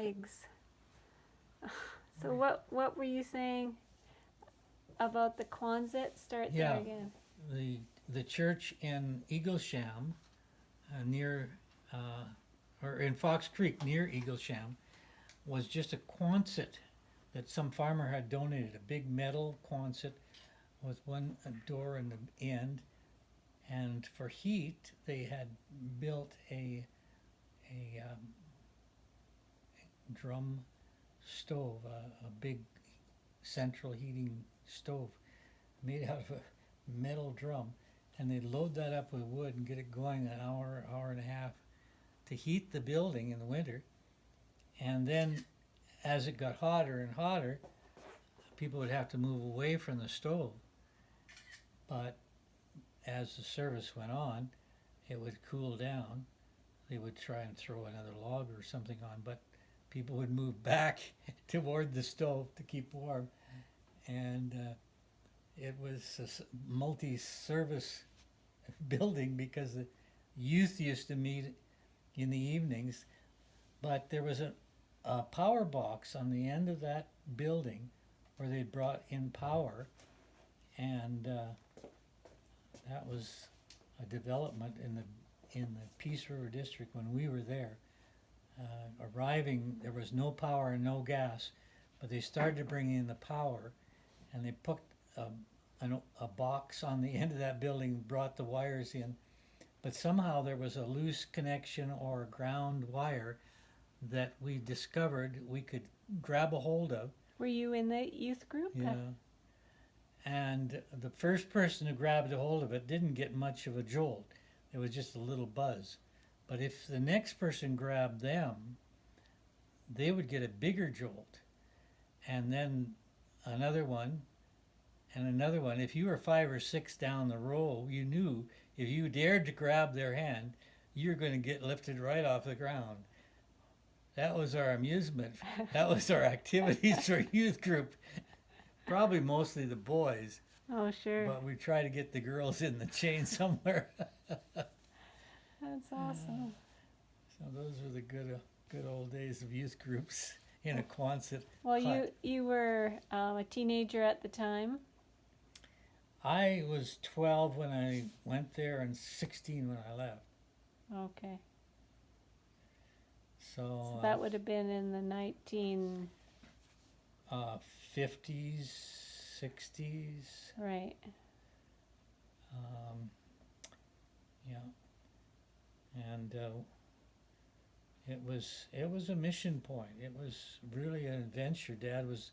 legs. So what were you saying about the quonset? Start Yeah. there again. The church in Eaglesham, near, or in Fox Creek near Eaglesham, was just a quonset that some farmer had donated, a big metal quonset with one door in the end. And for heat, they had built a drum stove, a big central heating stove made out of a metal drum, and they'd load that up with wood and get it going an hour, hour and a half to heat the building in the winter. And then as it got hotter and hotter, people would have to move away from the stove. But as the service went on, it would cool down. They would try and throw another log or something on, but people would move back toward the stove to keep warm. And it was a multi-service building because the youth used to meet in the evenings, but there was a power box on the end of that building where they brought in power, and that was a development in the Peace River district when we were there. Arriving, there was no power and no gas, but they started to bring in the power, and they put a box on the end of that building, brought the wires in, but somehow there was a loose connection or a ground wire that we discovered we could grab a hold of. Were you in the youth group? Yeah. And the first person who grabbed a hold of it didn't get much of a jolt. It was just a little buzz. But if the next person grabbed them, they would get a bigger jolt. And then another one, and another one. If you were 5 or 6 down the row, you knew if you dared to grab their hand, you're going to get lifted right off the ground. That was our amusement. That was our activities for youth group. Probably mostly the boys, Oh, sure. but we try to get the girls in the chain somewhere. That's awesome. So those were the good old days of youth groups in a quonset Well, hut. you were a teenager at the time. I was 12 when I went there and 16 when I left. Okay. So, So that would have been in the 50s, 60s. right. Yeah, and it was a mission point. It was really an adventure. Dad was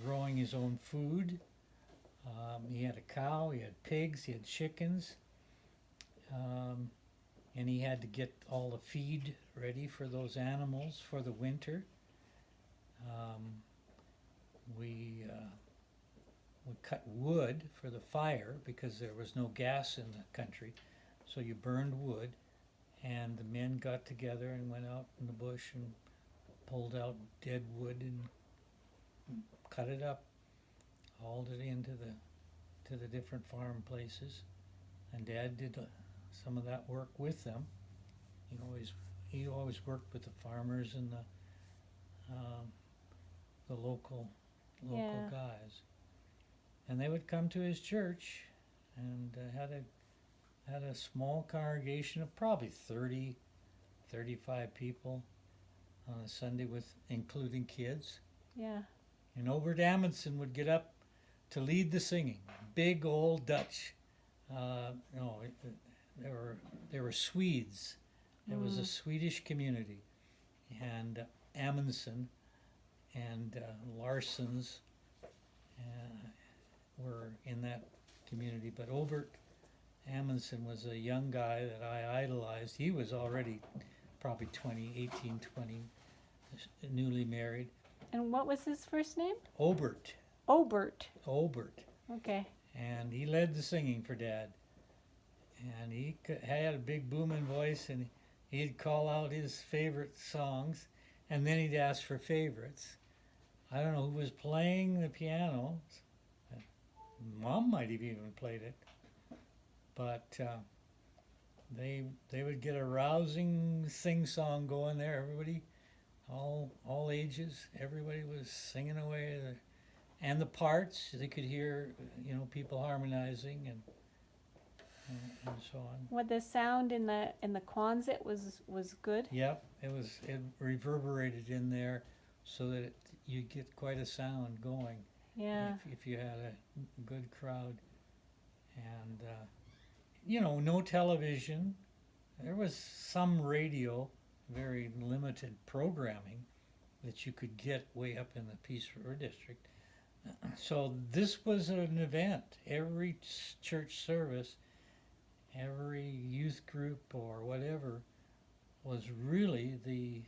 growing his own food. He had a cow, he had pigs, he had chickens, and he had to get all the feed ready for those animals for the winter. We cut wood for the fire because there was no gas in the country, so you burned wood, and the men got together and went out in the bush and pulled out dead wood and cut it up, hauled it into the different farm places, and Dad did some of that work with them. He always worked with the farmers and the local Yeah. guys, and they would come to his church, and had a small congregation of probably 30, 35 people on a Sunday, with including kids. Yeah. And Obert Amundsen would get up to lead the singing. Big old Dutch. No, they were Swedes. It was a Swedish community, and Amundsen and Larsens were in that community. But Obert Amundsen was a young guy that I idolized. He was already probably 18, 20, newly married. And what was his first name? Obert. Obert. Okay. And he led the singing for Dad. And he had a big booming voice, and he'd call out his favorite songs, and then he'd ask for favorites. I don't know who was playing the piano. Mom might have even played it. But they would get a rousing sing-song going there. Everybody all ages. Everybody was singing away, and the parts they could hear, people harmonizing and so on. What the sound in the quonset was good. Yep, it reverberated in there, so that you get quite a sound going. Yeah. If you had a good crowd, and no television. There was some radio, very limited programming that you could get way up in the Peace River District. So this was an event. Every church service, every youth group or whatever was really the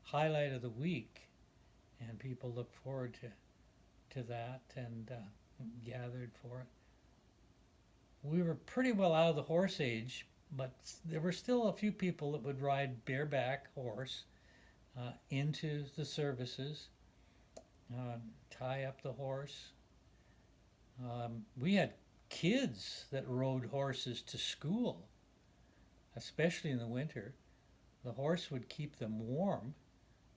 highlight of the week, and people looked forward to that and gathered for it. We were pretty well out of the horse age, but there were still a few people that would ride bareback horse into the services, tie up the horse. We had kids that rode horses to school, especially in the winter. The horse would keep them warm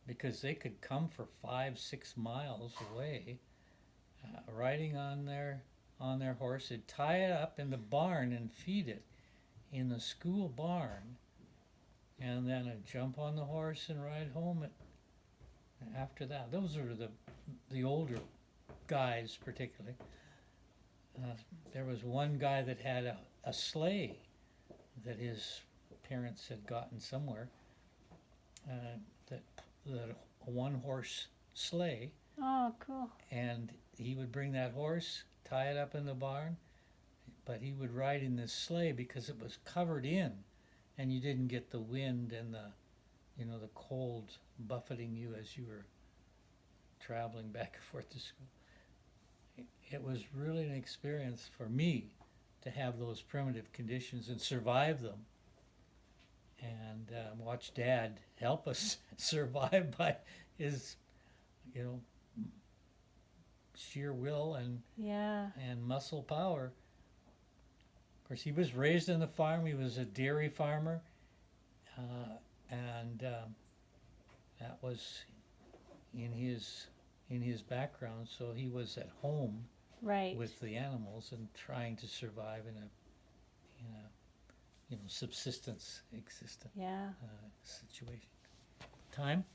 because they could come for 5-6 miles away, riding on their horse. They'd tie it up in the barn and feed it in the school barn, and then I'd jump on the horse and ride home after that. Those are the older guys, particularly. There was one guy that had a sleigh that his parents had gotten somewhere, that a one-horse sleigh. Oh, cool. And he would bring that horse, tie it up in the barn, but he would ride in this sleigh because it was covered in, and you didn't get the wind and the cold buffeting you as you were traveling back and forth to school. It was really an experience for me to have those primitive conditions and survive them, and watch Dad help us survive by his, sheer will and muscle power. Of course, he was raised on the farm. He was a dairy farmer, and that was in his background. So he was at home Right. with the animals and trying to survive in a subsistence Yeah. situation. Time.